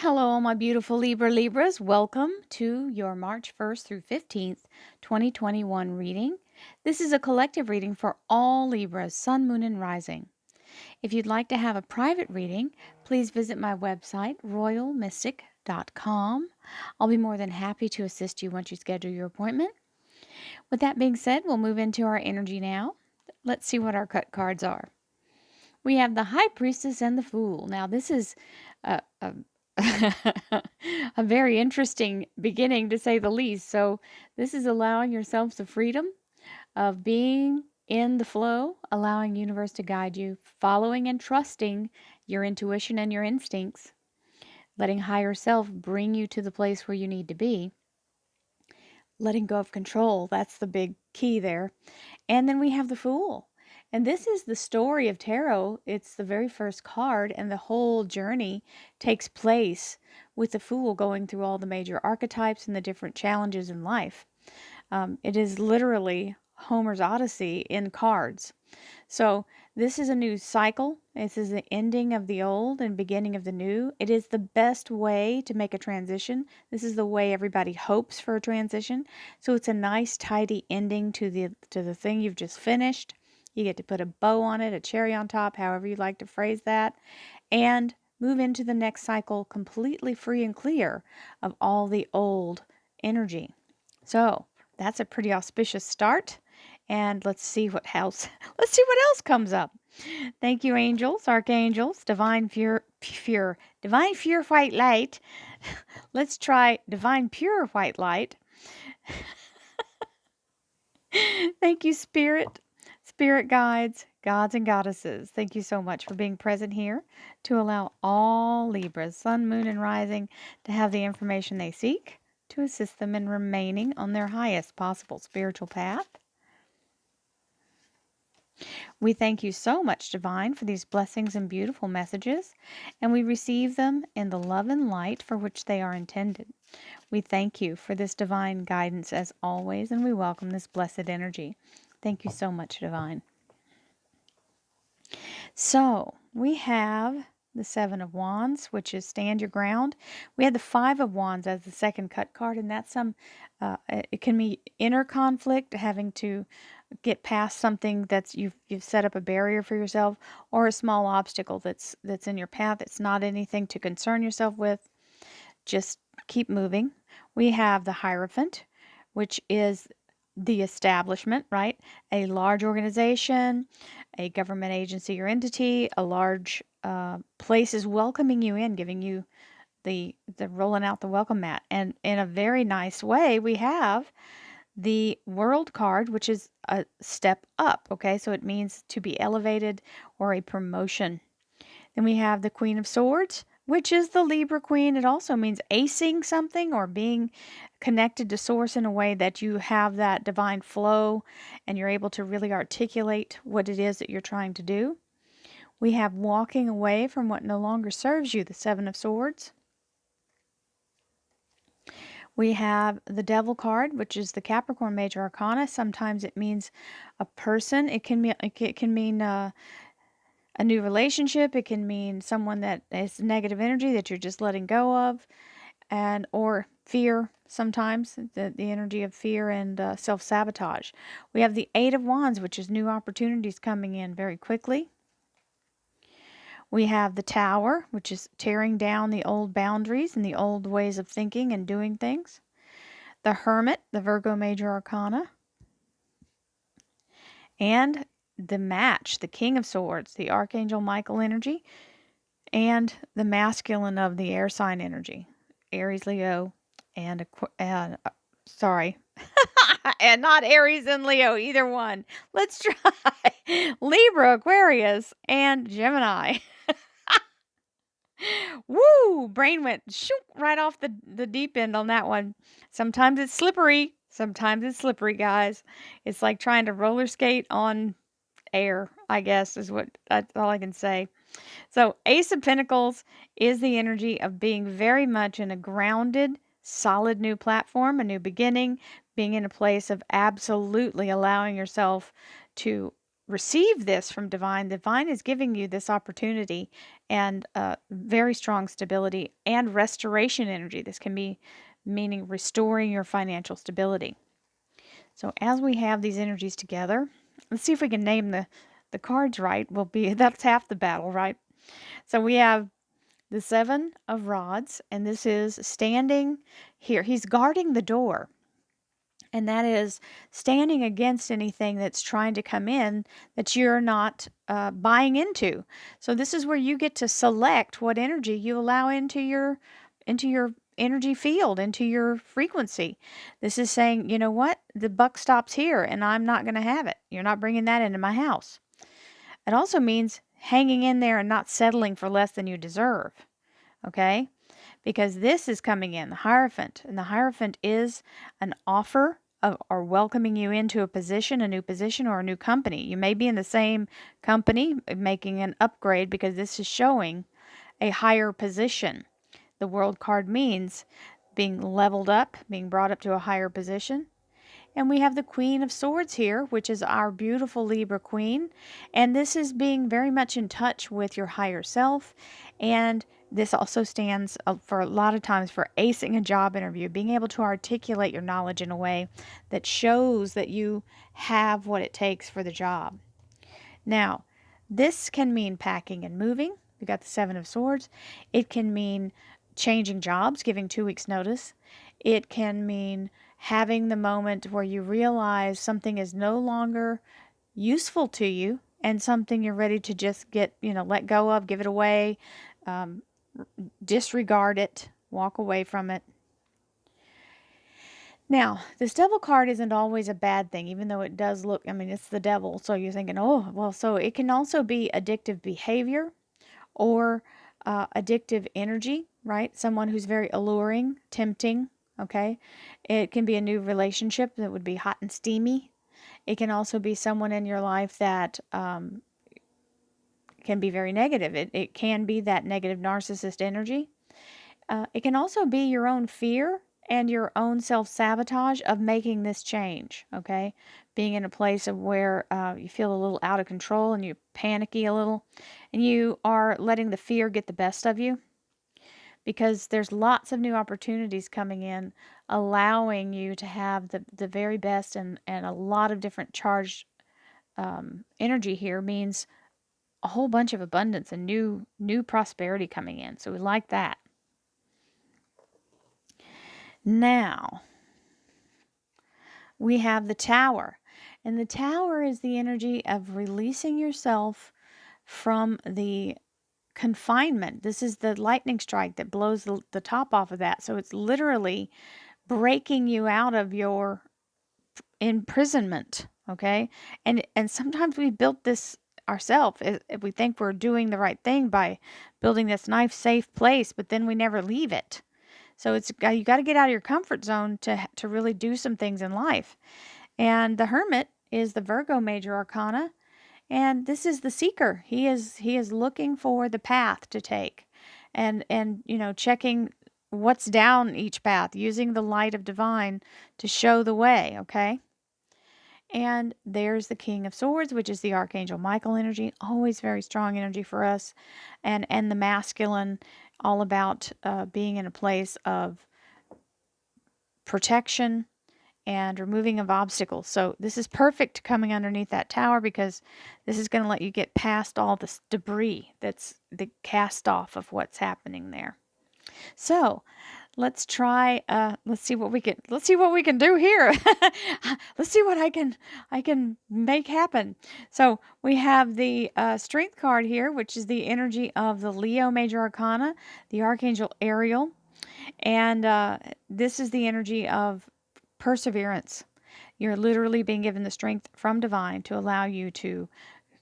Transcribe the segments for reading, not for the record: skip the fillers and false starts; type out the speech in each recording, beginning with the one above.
Hello, all my beautiful Libras. Welcome to your March 1st through 15th, 2021 reading. This is a collective reading for all Libras, Sun, Moon, and Rising. If you'd like to have a private reading, please visit my website, royalmystic.com. I'll be more than happy to assist you once you schedule your appointment. With that being said, we'll move into our energy now. Let's see what our cut cards are. We have the High Priestess and the Fool. Now, this is a a very interesting beginning, to say the least. So this is allowing yourselves the freedom of being in the flow, allowing the universe to guide you, following and trusting your intuition and your instincts, letting higher self bring you to the place where you need to be, letting go of control. That's the big key there. And then we have the Fool. And this is the story of tarot. It's the very first card, and the whole journey takes place with the Fool going through all the major archetypes and the different challenges in life. It is literally Homer's Odyssey in cards. So this is a new cycle. This is the ending of the old and beginning of the new. It is the best way to make a transition. This is the way everybody hopes for a transition. So it's a nice, tidy ending to the thing you've just finished. You get to put a bow on it, a cherry on top, however you like to phrase that, and move into the next cycle completely free and clear of all the old energy. So that's a pretty auspicious start. And let's see what else comes up. Thank you, angels, archangels, divine pure, white light. Let's try divine pure white light. Thank you, spirit guides, gods and goddesses. Thank you so much for being present here to allow all Libras, Sun, Moon, and Rising to have the information they seek to assist them in remaining on their highest possible spiritual path. We thank you so much, Divine, for these blessings and beautiful messages, and we receive them in the love and light for which they are intended. We thank you for this divine guidance as always, and we welcome this blessed energy. Thank you so much, Divine. So, we have the Seven of Wands, which is stand your ground. We had the Five of Wands as the second cut card, and that's it can be inner conflict, having to get past something that's you've set up a barrier for yourself, or a small obstacle that's in your path. It's not anything to concern yourself with. Just keep moving. We have the Hierophant, which is the establishment, right? A large organization, a government agency or entity, a large place is welcoming you in, giving you the rolling out the welcome mat. And in a very nice way, we have the World card, which is a step up, okay? So it means to be elevated or a promotion. Then we have the Queen of Swords, which is the Libra Queen. It also means acing something or being connected to Source in a way that you have that divine flow and you're able to really articulate what it is that you're trying to do. We have walking away from what no longer serves you, the Seven of Swords. We have the Devil card, which is the Capricorn Major Arcana. Sometimes it means a person. It can mean a new relationship. It can mean someone that is negative energy that you're just letting go of, or fear. Sometimes the energy of fear and self-sabotage. We have the Eight of Wands, which is new opportunities coming in very quickly. We have the Tower, which is tearing down the old boundaries and the old ways of thinking and doing things. The Hermit, the Virgo Major Arcana. And the Match, the King of Swords, the Archangel Michael energy. And the masculine of the air sign energy. Aries, Leo, and sorry. And not Aries and Leo, either one. Let's try Libra, Aquarius, and Gemini. Woo! Brain went shoop right off the deep end on that one. Sometimes it's slippery. Guys. It's like trying to roller skate on air, I guess, that's all I can say. So Ace of Pentacles is the energy of being very much in a grounded, solid new platform, a new beginning, being in a place of absolutely allowing yourself to receive this from divine, divine is giving you this opportunity and very strong stability and restoration energy. This can be meaning restoring your financial stability. So as we have these energies together, let's see if we can name the cards right. That's half the battle, right? So we have the Seven of Rods, and this is standing here. He's guarding the door. And that is standing against anything that's trying to come in that you're not buying into. So this is where you get to select what energy you allow into your energy field, into your frequency. This is saying, you know what, the buck stops here, and I'm not going to have it. You're not bringing that into my house. It also means hanging in there and not settling for less than you deserve. Okay? Because this is coming in, the Hierophant. And the Hierophant is an offer of, or welcoming you into a position, a new position, or a new company. You may be in the same company, making an upgrade, because this is showing a higher position. The World card means being leveled up, being brought up to a higher position. And we have the Queen of Swords here, which is our beautiful Libra Queen. And this is being very much in touch with your higher self. And this also stands for a lot of times for acing a job interview, being able to articulate your knowledge in a way that shows that you have what it takes for the job. Now, this can mean packing and moving. We got the Seven of Swords. It can mean changing jobs, giving 2 weeks notice. It can mean having the moment where you realize something is no longer useful to you and something you're ready to just let go of, give it away, disregard it, walk away from it. Now, this devil card isn't always a bad thing, even though it does look, it's the devil. So you're thinking, oh, well, so it can also be addictive behavior or addictive energy, right? Someone who's very alluring, tempting, okay? It can be a new relationship that would be hot and steamy. It can also be someone in your life that can be very negative. It can be that negative narcissist energy. It can also be your own fear and your own self-sabotage of making this change, okay? Being in a place of where you feel a little out of control and you're panicky a little, and you are letting the fear get the best of you, because there's lots of new opportunities coming in, allowing you to have the very best, and a lot of different charged energy here means a whole bunch of abundance and new prosperity coming in. So we like that. Now, we have the Tower. And the Tower is the energy of releasing yourself from the confinement. This is the lightning strike that blows the top off of that. So it's literally breaking you out of your imprisonment, okay? And sometimes we built this ourselves. If we think we're doing the right thing by building this nice, safe place, but then we never leave it. So you got to get out of your comfort zone to really do some things in life. And the Hermit is the Virgo major arcana, and this is the seeker. He is looking for the path to take, and checking what's down each path, using the light of divine to show the way, okay? And there's the King of Swords, which is the Archangel Michael energy, always very strong energy for us, and the masculine, all about being in a place of protection and removing of obstacles. So this is perfect coming underneath that tower, because this is going to let you get past all this debris that's the cast off of what's happening there. So let's try. Let's see what we can do here. Let's see what I can make happen. So we have the Strength card here, which is the energy of the Leo major arcana, the Archangel Ariel, and this is the energy of perseverance. You're literally being given the strength from divine to allow you to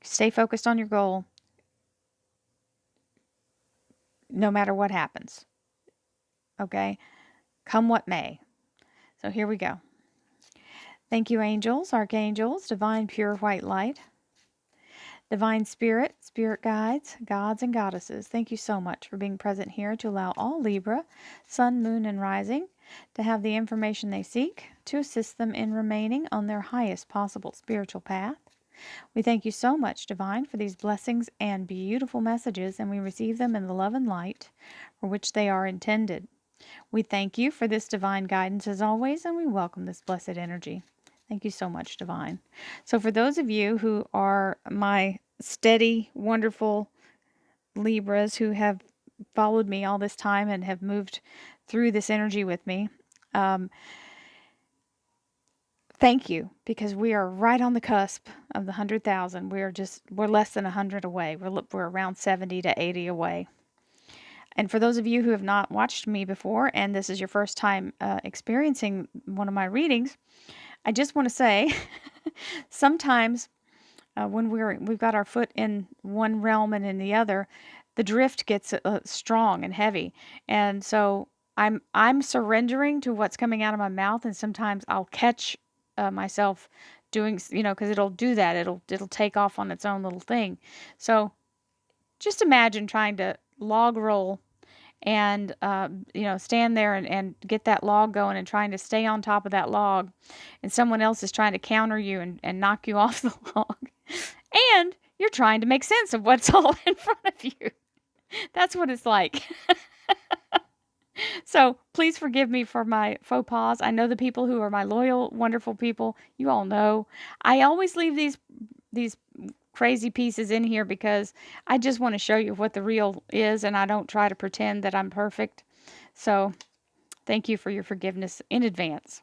stay focused on your goal, no matter what happens. Okay? Come what may. So here we go. Thank you, angels, archangels, divine pure white light, divine spirit, spirit guides, gods and goddesses. Thank you so much for being present here to allow all Libra, sun, moon, and rising to have the information they seek to assist them in remaining on their highest possible spiritual path. We thank you so much, Divine, for these blessings and beautiful messages, and we receive them in the love and light for which they are intended. We thank you for this divine guidance as always, and we welcome this blessed energy. Thank you so much, Divine. So for those of you who are my steady, wonderful Libras who have followed me all this time and have moved through this energy with me, thank you, because we are right on the cusp of the 100,000. We're less than 100 away. We're around 70 to 80 away. And for those of you who have not watched me before, and this is your first time experiencing one of my readings, I just want to say, sometimes when we've got our foot in one realm and in the other, the drift gets strong and heavy. And so I'm surrendering to what's coming out of my mouth, and sometimes I'll catch myself doing, because it'll do that. It'll take off on its own little thing. So just imagine trying to log roll and stand there and get that log going and trying to stay on top of that log, and someone else is trying to counter you and knock you off the log, and you're trying to make sense of what's all in front of you. That's what it's like. So please forgive me for my faux pas. I know the people who are my loyal, wonderful people, you all know. I always leave these crazy pieces in here because I just want to show you what the real is, and I don't try to pretend that I'm perfect. So thank you for your forgiveness in advance.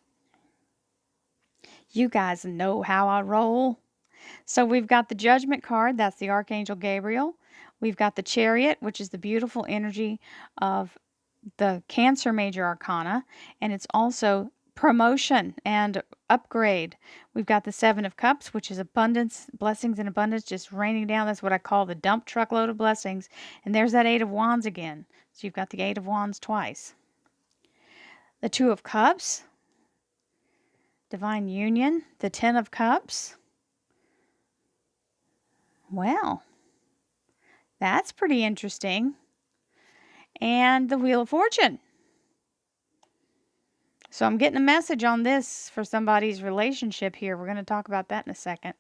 You guys know how I roll. So we've got the Judgment card. That's the Archangel Gabriel. We've got the Chariot, which is the beautiful energy of the Cancer Major Arcana, and it's also promotion and upgrade. We've got the Seven of Cups, which is abundance, blessings and abundance just raining down. That's what I call the dump truckload of blessings. And there's that Eight of Wands again. So you've got the Eight of Wands twice. The Two of Cups, Divine Union, the Ten of Cups. Well, that's pretty interesting. And the Wheel of Fortune. So I'm getting a message on this for somebody's relationship here. We're going to talk about that in a second.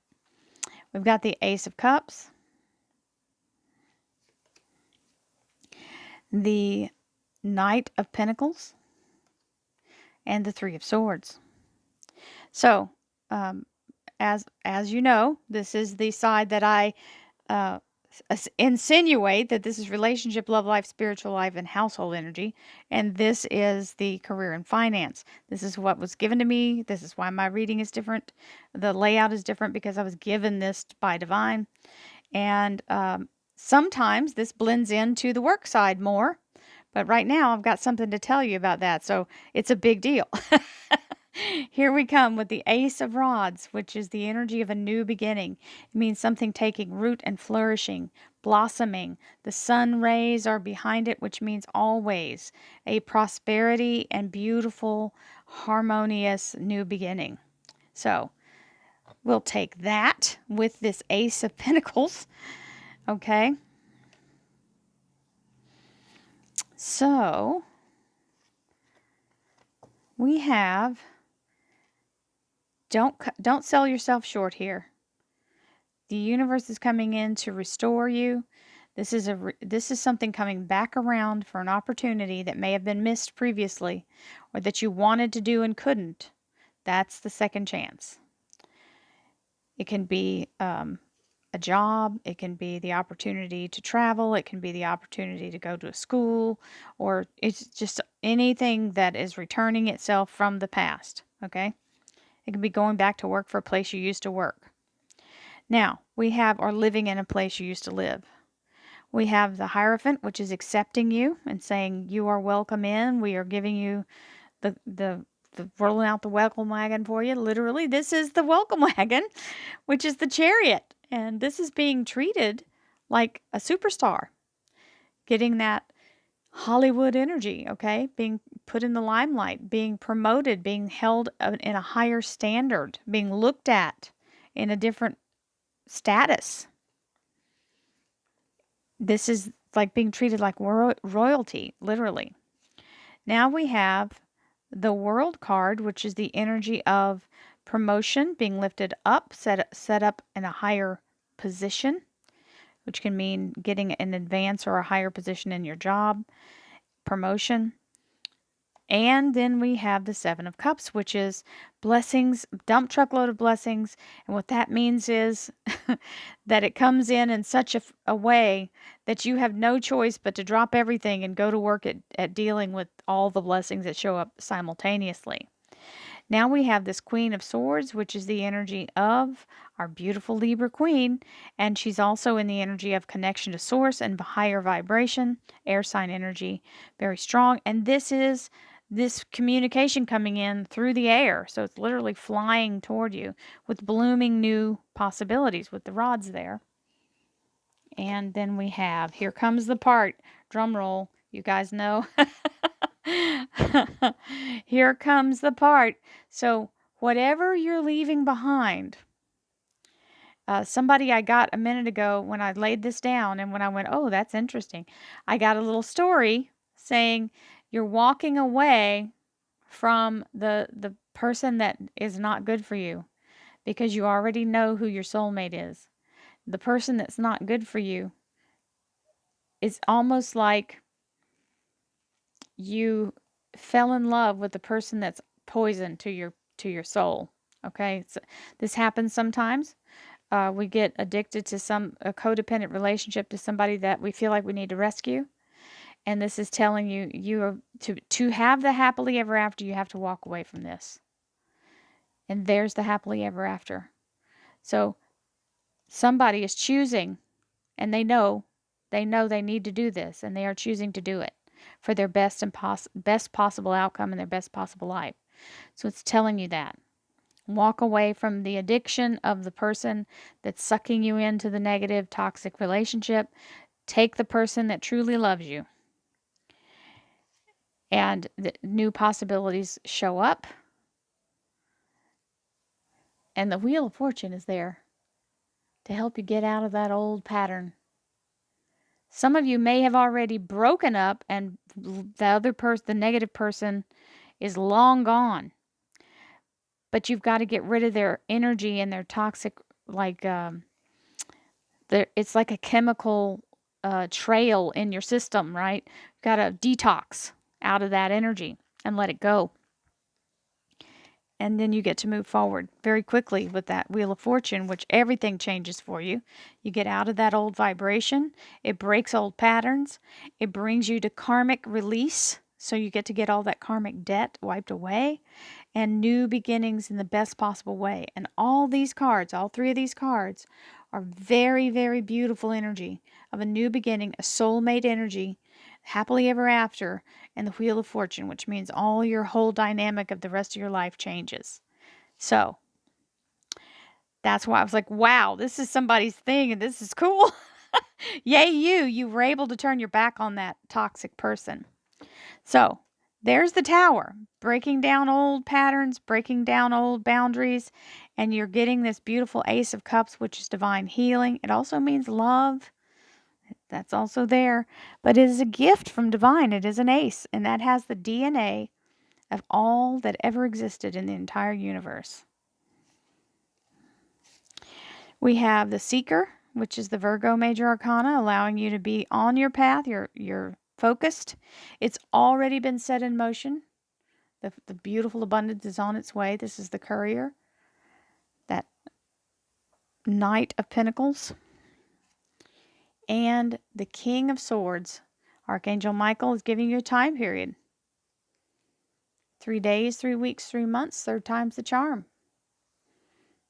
We've got the Ace of Cups, the Knight of Pentacles, and the Three of Swords. So, as you know, this is the side that I insinuate that this is relationship, love life, spiritual life, and household energy. And this is the career and finance. This is what was given to me. This is why my reading is different. The layout is different because I was given this by Divine. And sometimes this blends into the work side more. But right now I've got something to tell you about that. So it's a big deal. Here we come with the Ace of Rods, which is the energy of a new beginning. It means something taking root and flourishing, blossoming. The sun rays are behind it, which means always a prosperity and beautiful, harmonious new beginning. So we'll take that with this Ace of Pentacles. Okay. So we have... Don't sell yourself short here. The universe is coming in to restore you. This is something coming back around for an opportunity that may have been missed previously, or that you wanted to do and couldn't. That's the second chance. It can be a job. It can be the opportunity to travel. It can be the opportunity to go to a school, or it's just anything that is returning itself from the past. Okay. It can be going back to work for a place you used to work. Now, we have or living in a place you used to live. We have the Hierophant, which is accepting you and saying you are welcome in. We are giving you the rolling out the welcome wagon for you. Literally, this is the welcome wagon, which is the Chariot. And this is being treated like a superstar. Getting that Hollywood energy, okay? Being put in the limelight, being promoted, being held in a higher standard, being looked at in a different status. This is like being treated like royalty, literally. Now we have the World card, which is the energy of promotion, being lifted up, set up in a higher position, which can mean getting an advance or a higher position in your job, promotion. And then we have the Seven of Cups, which is blessings, dump truckload of blessings. And what that means is that it comes in such a way that you have no choice but to drop everything and go to work at dealing with all the blessings that show up simultaneously. Now we have this Queen of Swords, which is the energy of our beautiful Libra Queen. And she's also in the energy of connection to source and higher vibration, air sign energy, very strong. And this is this communication coming in through the air. So it's literally flying toward you with blooming new possibilities with the rods there. And then we have, here comes the part, drum roll, you guys know. Here comes the part. So whatever you're leaving behind, somebody I got a minute ago when I laid this down and when I went, oh, that's interesting. I got a little story saying you're walking away from the person that is not good for you because you already know who your soulmate is. The person that's not good for you is almost like you fell in love with the person that's poison to your soul. Okay, so this happens sometimes. We get addicted to a codependent relationship to somebody that we feel like we need to rescue, and this is telling you are to have the happily ever after. You have to walk away from this, and there's the happily ever after. So somebody is choosing, and they know they need to do this, and they are choosing to do it for their best possible outcome and their best possible life. So it's telling you that. Walk away from the addiction of the person that's sucking you into the negative, toxic relationship. Take the person that truly loves you. And the new possibilities show up. And the Wheel of Fortune is there to help you get out of that old pattern. Some of you may have already broken up and the other person, the negative person, is long gone. But you've got to get rid of their energy and their toxic, it's like a chemical trail in your system, right? You've got to detox out of that energy and let it go. And then you get to move forward very quickly with that Wheel of Fortune, which everything changes for you. You get out of that old vibration. It breaks old patterns. It brings you to karmic release. So you get to get all that karmic debt wiped away and new beginnings in the best possible way. And all these cards, all three of these cards, are very, very beautiful energy of a new beginning, a soulmate energy, happily ever after, and the Wheel of Fortune, which means all your whole dynamic of the rest of your life changes. So that's why I was like, wow, this is somebody's thing and this is cool. Yay, you were able to turn your back on that toxic person. So there's the Tower, breaking down old patterns, breaking down old boundaries, and you're getting this beautiful Ace of Cups, which is divine healing. It also means love. That's also there, but it is a gift from divine. It is an ace, and that has the DNA of all that ever existed in the entire universe. We have the Seeker, which is the Virgo major arcana, allowing you to be on your path. You're focused. It's already been set in motion. The beautiful abundance is on its way. This is the Courier, that Knight of Pentacles. And the King of Swords, Archangel Michael, is giving you a time period. 3 days, 3 weeks, 3 months, third time's the charm.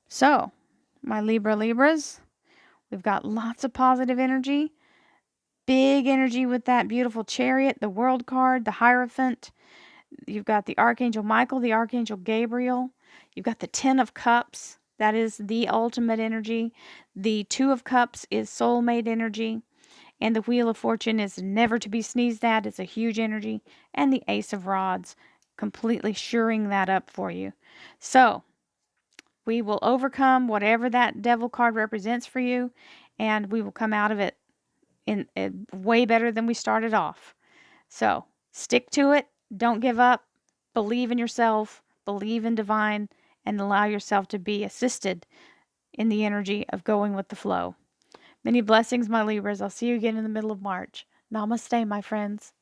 So, my Libras, we've got lots of positive energy. Big energy with that beautiful Chariot, the World card, the Hierophant. You've got the Archangel Michael, the Archangel Gabriel. You've got the Ten of Cups. That is the ultimate energy. The Two of Cups is soulmate energy. And the Wheel of Fortune is never to be sneezed at. It's a huge energy. And the Ace of Rods, completely shoring that up for you. So, we will overcome whatever that Devil card represents for you. And we will come out of it in way better than we started off. So, stick to it. Don't give up. Believe in yourself. Believe in divine. and allow yourself to be assisted in the energy of going with the flow. Many blessings, my Libras. I'll see you again in the middle of March. Namaste, my friends.